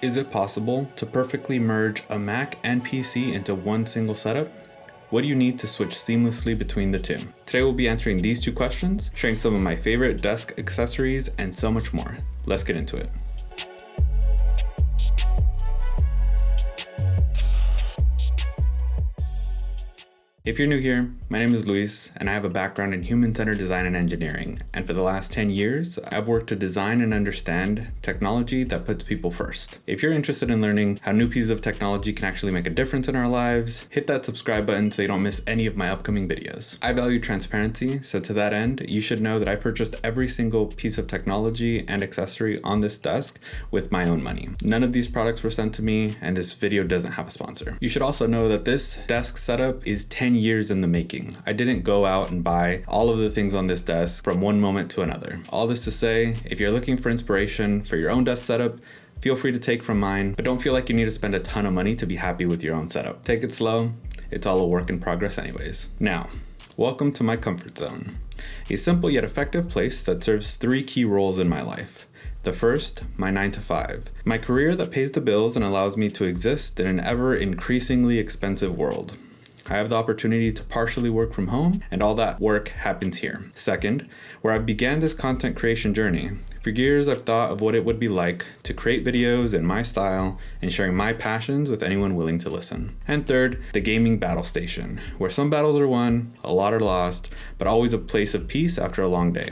Is it possible to perfectly merge a Mac and PC into one single setup? What do you need to switch seamlessly between the two? Today we'll be answering these two questions, sharing some of my favorite desk accessories, and so much more. Let's get into it. If you're new here, my name is Luis, and I have a background in human-centered design and engineering. And for the last 10 years, I've worked to design and understand technology that puts people first. If you're interested in learning how new pieces of technology can actually make a difference in our lives, hit that subscribe button so you don't miss any of my upcoming videos. I value transparency, so to that end, you should know that I purchased every single piece of technology and accessory on this desk with my own money. None of these products were sent to me, and this video doesn't have a sponsor. You should also know that this desk setup is 10 years in the making. I didn't go out and buy all of the things on this desk from one moment to another. All this to say, if you're looking for inspiration for your own desk setup, feel free to take from mine, but don't feel like you need to spend a ton of money to be happy with your own setup. Take it slow, it's all a work in progress anyways. Now, welcome to my comfort zone. A simple yet effective place that serves three key roles in my life. The first, my 9 to 5. My career that pays the bills and allows me to exist in an ever increasingly expensive world. I have the opportunity to partially work from home, and all that work happens here. Second, where I began this content creation journey. For years, I've thought of what it would be like to create videos in my style and sharing my passions with anyone willing to listen. And third, the gaming battle station, where some battles are won, a lot are lost, but always a place of peace after a long day.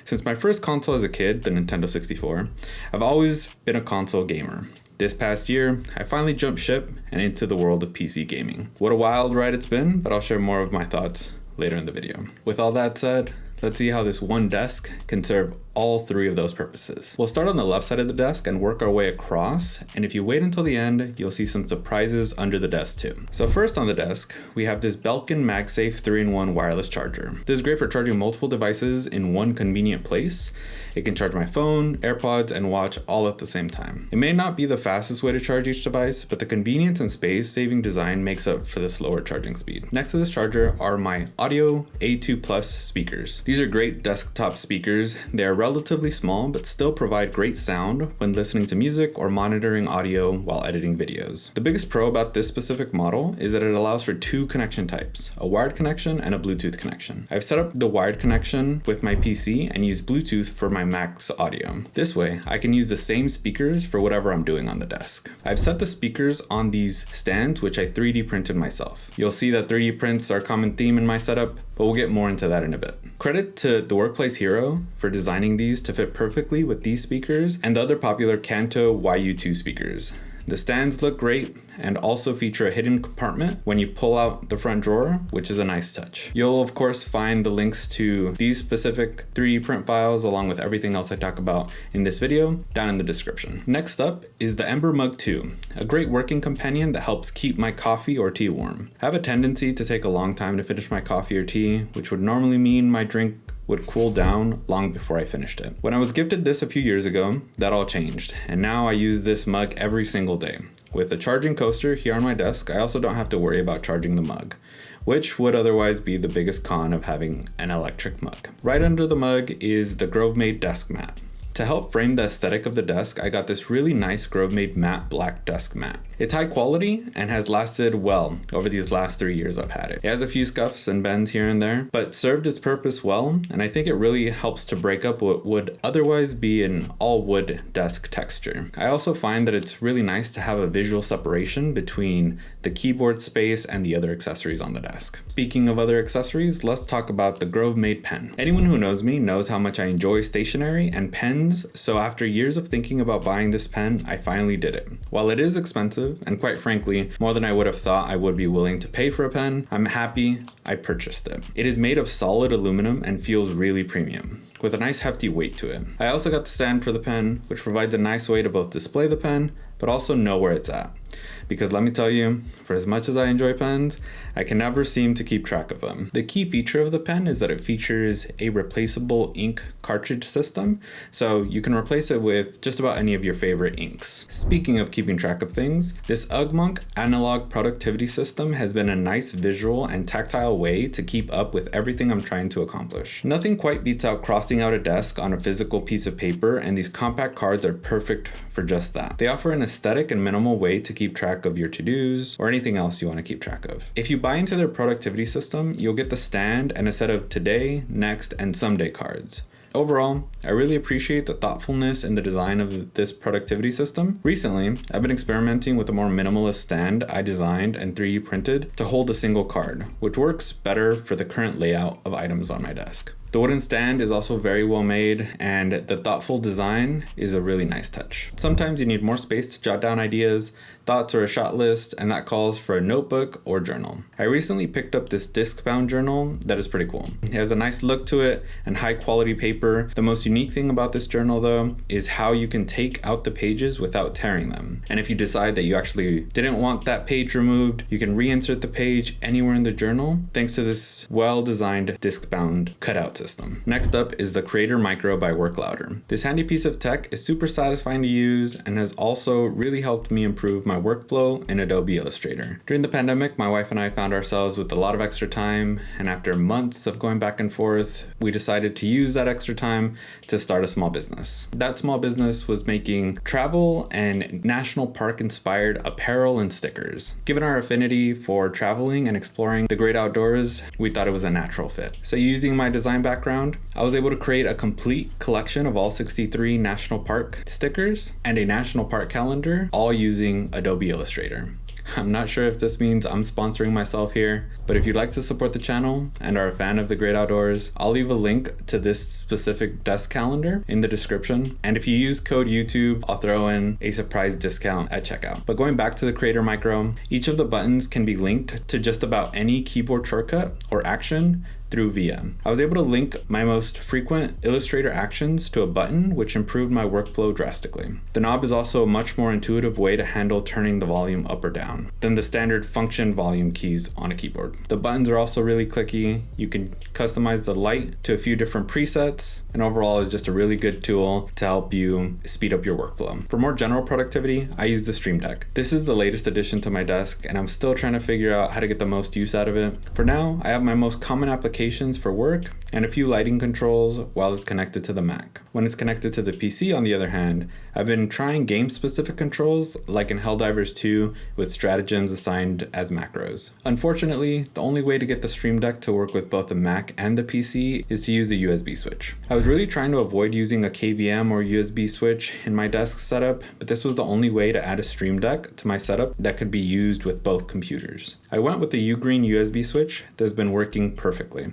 Since my first console as a kid, the Nintendo 64, I've always been a console gamer. This past year, I finally jumped ship and into the world of PC gaming. What a wild ride it's been, but I'll share more of my thoughts later in the video. With all that said, let's see how this one desk can serve all three of those purposes. We'll start on the left side of the desk and work our way across, and if you wait until the end, you'll see some surprises under the desk too. So first on the desk, we have this Belkin MagSafe 3-in-1 wireless charger. This is great for charging multiple devices in one convenient place. It can charge my phone, AirPods, and watch all at the same time. It may not be the fastest way to charge each device, but the convenience and space-saving design makes up for the slower charging speed. Next to this charger are my Audio A2 Plus speakers. These are great desktop speakers. They are relatively small, but still provide great sound when listening to music or monitoring audio while editing videos. The biggest pro about this specific model is that it allows for two connection types, a wired connection and a Bluetooth connection. I've set up the wired connection with my PC and use Bluetooth for my Mac's audio. This way, I can use the same speakers for whatever I'm doing on the desk. I've set the speakers on these stands, which I 3D printed myself. You'll see that 3D prints are a common theme in my setup, but we'll get more into that in a bit. Credit to the Workplace Hero for designing these to fit perfectly with these speakers and the other popular Kanto YU2 speakers. The stands look great and also feature a hidden compartment when you pull out the front drawer, which is a nice touch. You'll of course find the links to these specific 3D print files along with everything else I talk about in this video down in the description. Next up is the Ember Mug 2, a great working companion that helps keep my coffee or tea warm. I have a tendency to take a long time to finish my coffee or tea, which would normally mean my drink would cool down long before I finished it. When I was gifted this a few years ago, that all changed, and now I use this mug every single day. With a charging coaster here on my desk, I also don't have to worry about charging the mug, which would otherwise be the biggest con of having an electric mug. Right under the mug is the Grove-made desk mat. To help frame the aesthetic of the desk, I got this really nice Grove-made matte black desk mat. It's high quality and has lasted well over these last 3 years I've had it. It has a few scuffs and bends here and there, but served its purpose well, and I think it really helps to break up what would otherwise be an all-wood desk texture. I also find that it's really nice to have a visual separation between the keyboard space and the other accessories on the desk. Speaking of other accessories, let's talk about the Grove-made pen. Anyone who knows me knows how much I enjoy stationery and pens, so after years of thinking about buying this pen, I finally did it. While it is expensive, and quite frankly, more than I would have thought I would be willing to pay for a pen, I'm happy I purchased it. It is made of solid aluminum and feels really premium, with a nice hefty weight to it. I also got the stand for the pen, which provides a nice way to both display the pen, but also know where it's at. because let me tell you, for as much as I enjoy pens, I can never seem to keep track of them. The key feature of the pen is that it features a replaceable ink cartridge system, so you can replace it with just about any of your favorite inks. Speaking of keeping track of things, this UgMonk analog productivity system has been a nice visual and tactile way to keep up with everything I'm trying to accomplish. Nothing quite beats out crossing out a desk on a physical piece of paper, and these compact cards are perfect for just that. They offer an aesthetic and minimal way to keep track of your to-dos or anything else you want to keep track of. If you buy into their productivity system, you'll get the stand and a set of today, next, and someday cards. Overall, I really appreciate the thoughtfulness in the design of this productivity system. Recently, I've been experimenting with a more minimalist stand I designed and 3D printed to hold a single card, which works better for the current layout of items on my desk. The wooden stand is also very well made, and the thoughtful design is a really nice touch. Sometimes you need more space to jot down ideas, thoughts, or a shot list, and that calls for a notebook or journal. I recently picked up this disc-bound journal that is pretty cool. It has a nice look to it and high quality paper. The most unique thing about this journal though is how you can take out the pages without tearing them. And if you decide that you actually didn't want that page removed, you can reinsert the page anywhere in the journal thanks to this well-designed disc-bound cutout system. Next up is the Creator Micro by Work Louder. This handy piece of tech is super satisfying to use and has also really helped me improve my workflow in Adobe Illustrator. During the pandemic, my wife and I found ourselves with a lot of extra time, and after months of going back and forth, we decided to use that extra time to start a small business. That small business was making travel and national park inspired apparel and stickers. Given our affinity for traveling and exploring the great outdoors, we thought it was a natural fit. So using my design background, I was able to create a complete collection of all 63 national park stickers and a national park calendar, all using Adobe Illustrator. I'm not sure if this means I'm sponsoring myself here, but if you'd like to support the channel and are a fan of the great outdoors, I'll leave a link to this specific desk calendar in the description. And if you use code YouTube, I'll throw in a surprise discount at checkout. But going back to the Creator Micro, each of the buttons can be linked to just about any keyboard shortcut or action through VM. I was able to link my most frequent Illustrator actions to a button, which improved my workflow drastically. The knob is also a much more intuitive way to handle turning the volume up or down than the standard function volume keys on a keyboard. The buttons are also really clicky. You can customize the light to a few different presets, and overall is just a really good tool to help you speed up your workflow. For more general productivity, I use the Stream Deck. This is the latest addition to my desk, and I'm still trying to figure out how to get the most use out of it. For now, I have my most common applications for work and a few lighting controls while it's connected to the Mac. When it's connected to the PC, on the other hand, I've been trying game-specific controls like in Helldivers 2 with stratagems assigned as macros. Unfortunately, the only way to get the Stream Deck to work with both the Mac and the PC is to use a USB switch. I was really trying to avoid using a KVM or USB switch in my desk setup, but this was the only way to add a Stream Deck to my setup that could be used with both computers. I went with the Ugreen USB switch that's been working perfectly.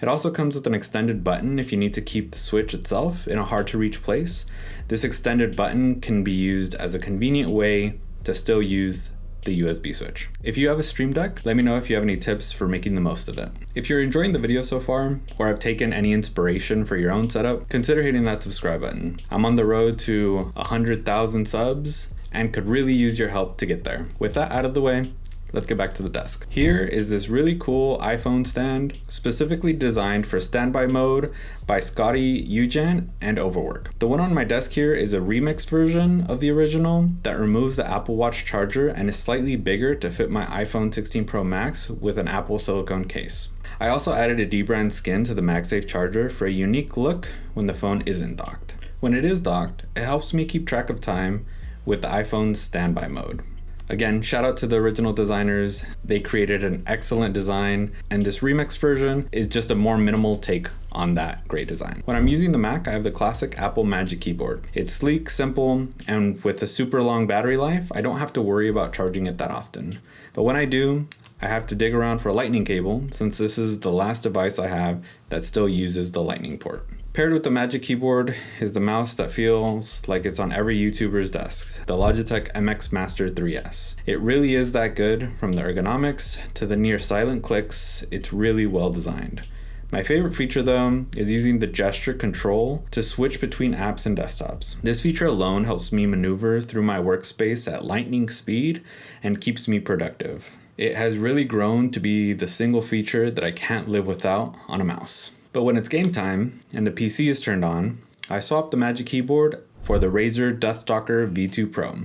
It also comes with an extended button if you need to keep the switch itself in a hard to reach place. This extended button can be used as a convenient way to still use the USB switch. If you have a Stream Deck, let me know if you have any tips for making the most of it. If you're enjoying the video so far, or have taken any inspiration for your own setup, consider hitting that subscribe button. I'm on the road to 100,000 subs and could really use your help to get there. With that out of the way, let's get back to the desk. Here is this really cool iPhone stand, specifically designed for standby mode by Scotty Ujan and Overwork. The one on my desk here is a remixed version of the original that removes the Apple Watch charger and is slightly bigger to fit my iPhone 16 Pro Max with an Apple silicone case. I also added a dbrand skin to the MagSafe charger for a unique look when the phone isn't docked. When it is docked, it helps me keep track of time with the iPhone's standby mode. Again, shout out to the original designers. They created an excellent design, and this remix version is just a more minimal take on that great design. When I'm using the Mac, I have the classic Apple Magic Keyboard. It's sleek, simple, and with a super long battery life, I don't have to worry about charging it that often. But when I do, I have to dig around for a lightning cable, since this is the last device I have that still uses the lightning port. Paired with the Magic Keyboard is the mouse that feels like it's on every YouTuber's desk, the Logitech MX Master 3S. It really is that good. From the ergonomics to the near silent clicks, it's really well designed. My favorite feature though is using the gesture control to switch between apps and desktops. This feature alone helps me maneuver through my workspace at lightning speed and keeps me productive. It has really grown to be the single feature that I can't live without on a mouse. But when it's game time and the PC is turned on, I swap the Magic Keyboard for the Razer Deathstalker V2 Pro.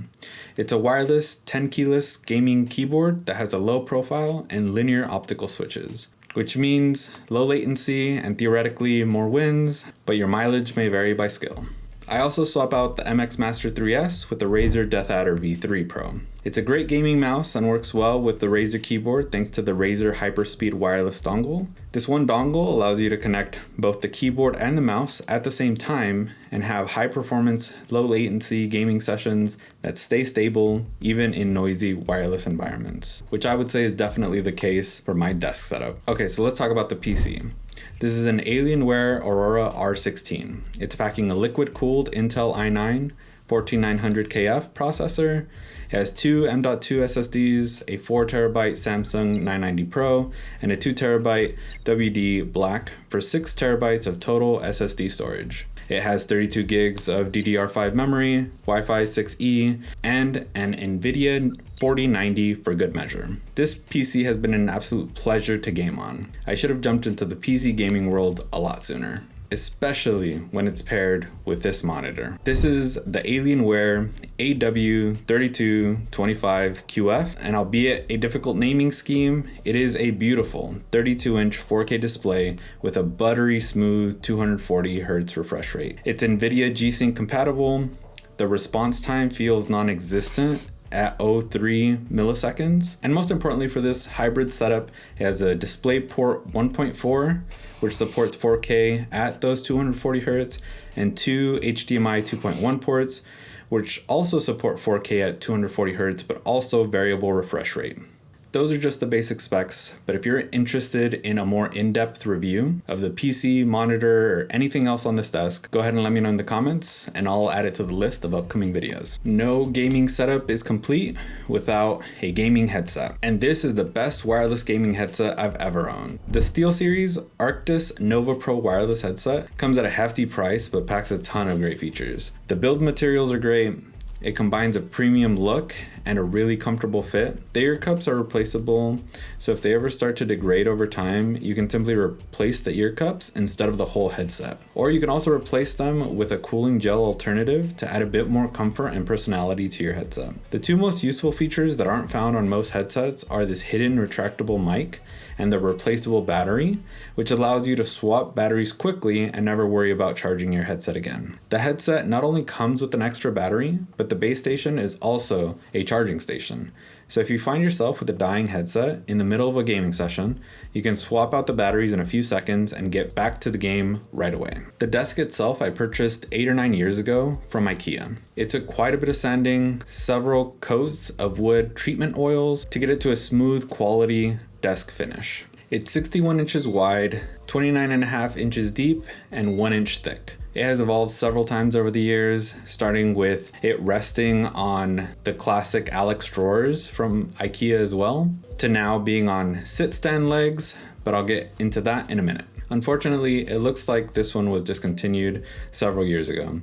It's a wireless 10 keyless gaming keyboard that has a low profile and linear optical switches, which means low latency and theoretically more wins, but your mileage may vary by skill. I also swap out the MX Master 3S with the Razer DeathAdder V3 Pro. It's a great gaming mouse and works well with the Razer keyboard thanks to the Razer Hyperspeed wireless dongle. This one dongle allows you to connect both the keyboard and the mouse at the same time and have high performance, low latency gaming sessions that stay stable even in noisy wireless environments, which I would say is definitely the case for my desk setup. Okay, so let's talk about the PC. This is an Alienware Aurora R16. It's packing a liquid-cooled Intel i9 14900KF processor. It has two M.2 SSDs, a 4TB Samsung 990 Pro, and a 2TB WD Black for 6TB of total SSD storage. It has 32 gigs of DDR5 memory, Wi-Fi 6E, and an NVIDIA 4090 for good measure. This PC has been an absolute pleasure to game on. I should have jumped into the PC gaming world a lot sooner, especially when it's paired with this monitor. This is the Alienware AW3225QF, and albeit a difficult naming scheme, it is a beautiful 32-inch 4K display with a buttery smooth 240Hz refresh rate. It's NVIDIA G-Sync compatible. The response time feels non-existent at 0.3 milliseconds. And most importantly for this hybrid setup, it has a DisplayPort 1.4, which supports 4K at those 240 Hz, and two HDMI 2.1 ports, which also support 4K at 240 Hz, but also variable refresh rate. Those are just the basic specs, but if you're interested in a more in-depth review of the PC, monitor, or anything else on this desk, go ahead and let me know in the comments, and I'll add it to the list of upcoming videos. No gaming setup is complete without a gaming headset, and this is the best wireless gaming headset I've ever owned. The SteelSeries Arctis Nova Pro wireless headset comes at a hefty price, but packs a ton of great features. The build materials are great. It combines a premium look and a really comfortable fit. The ear cups are replaceable, so if they ever start to degrade over time, you can simply replace the ear cups instead of the whole headset. Or you can also replace them with a cooling gel alternative to add a bit more comfort and personality to your headset. The two most useful features that aren't found on most headsets are this hidden retractable mic and the replaceable battery, which allows you to swap batteries quickly and never worry about charging your headset again. The headset not only comes with an extra battery, but the base station is also a charging station. So if you find yourself with a dying headset in the middle of a gaming session, you can swap out the batteries in a few seconds and get back to the game right away. The desk itself I purchased 8 or 9 years ago from IKEA. It took quite a bit of sanding, several coats of wood treatment oils to get it to a smooth quality desk finish. It's 61 inches wide, 29.5 inches deep, and 1 inch thick. It has evolved several times over the years, starting with it resting on the classic Alex drawers from IKEA as well, to now being on sit-stand legs, but I'll get into that in a minute. Unfortunately, it looks like this one was discontinued several years ago.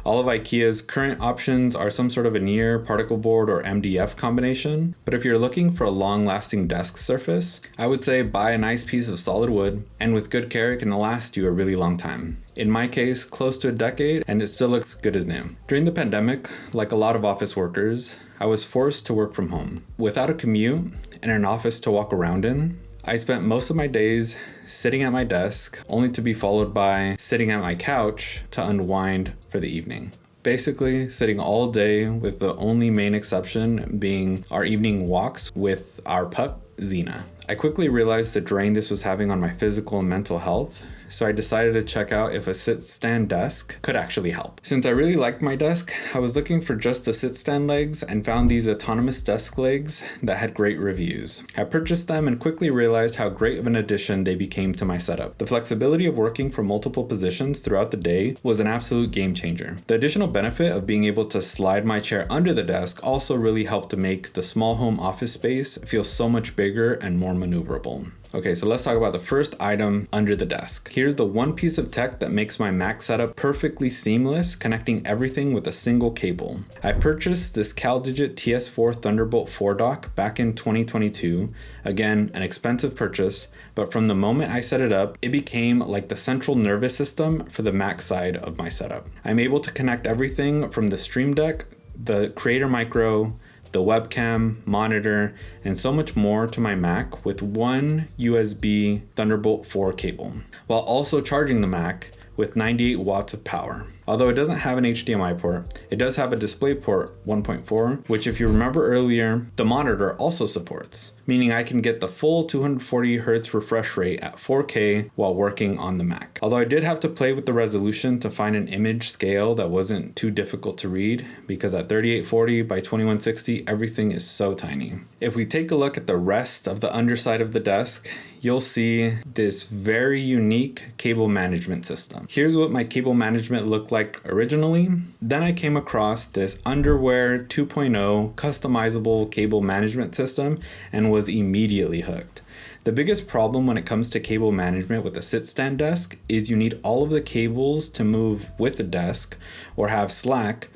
All of IKEA's current options are some sort of veneer, particle board, or MDF combination, but if you're looking for a long-lasting desk surface, I would say buy a nice piece of solid wood, and with good care it can last you a really long time. In my case, close to a decade, and it still looks good as new. During the pandemic, like a lot of office workers, I was forced to work from home. Without a commute and an office to walk around in, I spent most of my days sitting at my desk, only to be followed by sitting at my couch to unwind for the evening. Basically, sitting all day with the only main exception being our evening walks with our pup, Xena. I quickly realized the drain this was having on my physical and mental health, so I decided to check out if a sit-stand desk could actually help. Since I really liked my desk, I was looking for just the sit-stand legs and found these autonomous desk legs that had great reviews. I purchased them and quickly realized how great of an addition they became to my setup. The flexibility of working from multiple positions throughout the day was an absolute game changer. The additional benefit of being able to slide my chair under the desk also really helped to make the small home office space feel so much bigger and more maneuverable. Okay, so let's talk about the first item under the desk. Here's the one piece of tech that makes my Mac setup perfectly seamless, connecting everything with a single cable. I purchased this CalDigit TS4 Thunderbolt 4 dock back in 2022. Again, an expensive purchase, but from the moment I set it up, it became like the central nervous system for the Mac side of my setup. I'm able to connect everything from the Stream Deck, the Creator Micro, the webcam, monitor, and so much more to my Mac with one USB Thunderbolt 4 cable, while also charging the Mac with 98 watts of power. Although it doesn't have an HDMI port, it does have a DisplayPort 1.4, which if you remember earlier, the monitor also supports, meaning I can get the full 240 Hz refresh rate at 4K while working on the Mac. Although I did have to play with the resolution to find an image scale that wasn't too difficult to read, because at 3840 by 2160, everything is so tiny. If we take a look at the rest of the underside of the desk, you'll see this very unique cable management system. Here's what my cable management looked like originally. Then I came across this Underware 2.0 customizable cable management system and was immediately hooked. The biggest problem when it comes to cable management with a sit-stand desk is you need all of the cables to move with the desk or have slack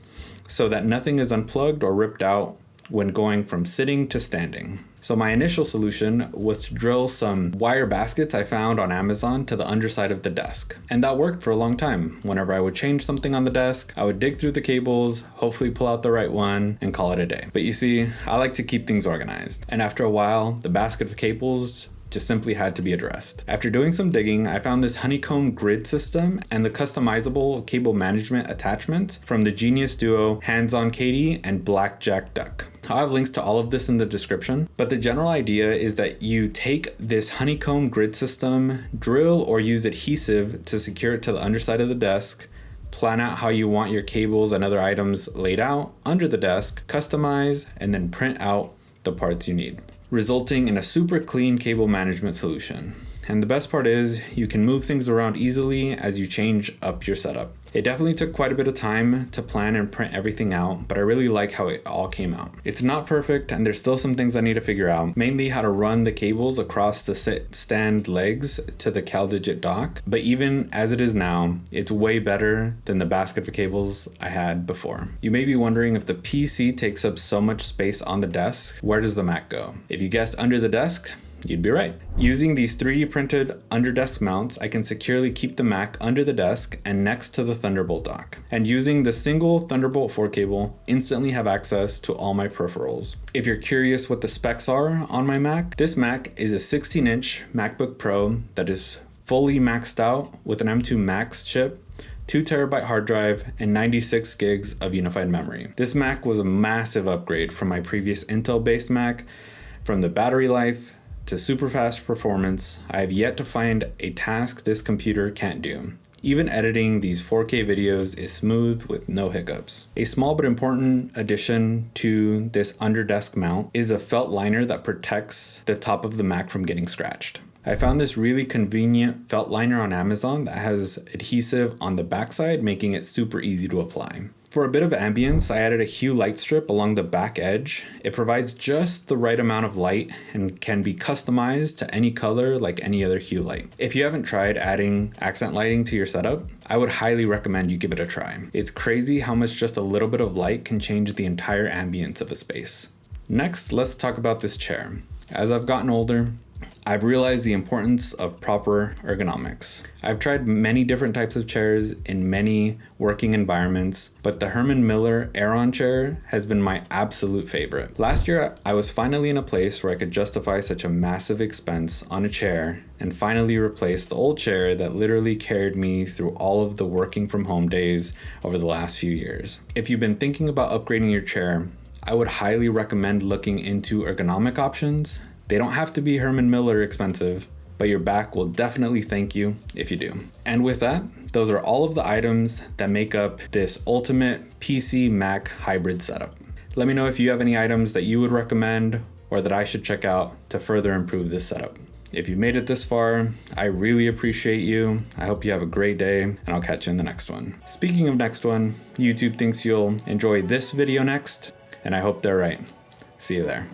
so that nothing is unplugged or ripped out when going from sitting to standing. So my initial solution was to drill some wire baskets I found on Amazon to the underside of the desk. And that worked for a long time. Whenever I would change something on the desk, I would dig through the cables, hopefully pull out the right one, and call it a day. But you see, I like to keep things organized. And after a while, the basket of cables just simply had to be addressed. After doing some digging, I found this honeycomb grid system and the customizable cable management attachments from the Genius Duo Hands-On Katie and Blackjack Duck. I'll have links to all of this in the description, but the general idea is that you take this honeycomb grid system, drill or use adhesive to secure it to the underside of the desk, plan out how you want your cables and other items laid out under the desk, customize, and then print out the parts you need, resulting in a super clean cable management solution. And the best part is you can move things around easily as you change up your setup. It definitely took quite a bit of time to plan and print everything out, but I really like how it all came out. It's not perfect and there's still some things I need to figure out, mainly how to run the cables across the sit-stand legs to the CalDigit dock, but even as it is now, it's way better than the basket of cables I had before. You may be wondering, if the PC takes up so much space on the desk, where does the Mac go? If you guessed under the desk, you'd be right. Using these 3D printed under desk mounts, I can securely keep the Mac under the desk and next to the Thunderbolt dock. And using the single Thunderbolt 4 cable, instantly have access to all my peripherals. If you're curious what the specs are on my Mac, this Mac is a 16-inch MacBook Pro that is fully maxed out with an M2 Max chip, 2TB hard drive, and 96 gigs of unified memory. This Mac was a massive upgrade from my previous Intel-based Mac. From the battery life to super fast performance, I have yet to find a task this computer can't do. Even editing these 4K videos is smooth with no hiccups. A small but important addition to this under desk mount is a felt liner that protects the top of the Mac from getting scratched. I found this really convenient felt liner on Amazon that has adhesive on the backside, making it super easy to apply. For a bit of ambience, I added a hue light strip along the back edge. It provides just the right amount of light and can be customized to any color like any other hue light. If you haven't tried adding accent lighting to your setup, I would highly recommend you give it a try. It's crazy how much just a little bit of light can change the entire ambience of a space. Next, let's talk about this chair. As I've gotten older, I've realized the importance of proper ergonomics. I've tried many different types of chairs in many working environments, but the Herman Miller Aeron chair has been my absolute favorite. Last year, I was finally in a place where I could justify such a massive expense on a chair and finally replace the old chair that literally carried me through all of the working from home days over the last few years. If you've been thinking about upgrading your chair, I would highly recommend looking into ergonomic options. They don't have to be Herman Miller expensive, but your back will definitely thank you if you do. And with that, those are all of the items that make up this ultimate PC Mac hybrid setup. Let me know if you have any items that you would recommend or that I should check out to further improve this setup. If you made it this far, I really appreciate you. I hope you have a great day, and I'll catch you in the next one. Speaking of next one, YouTube thinks you'll enjoy this video next, and I hope they're right. See you there.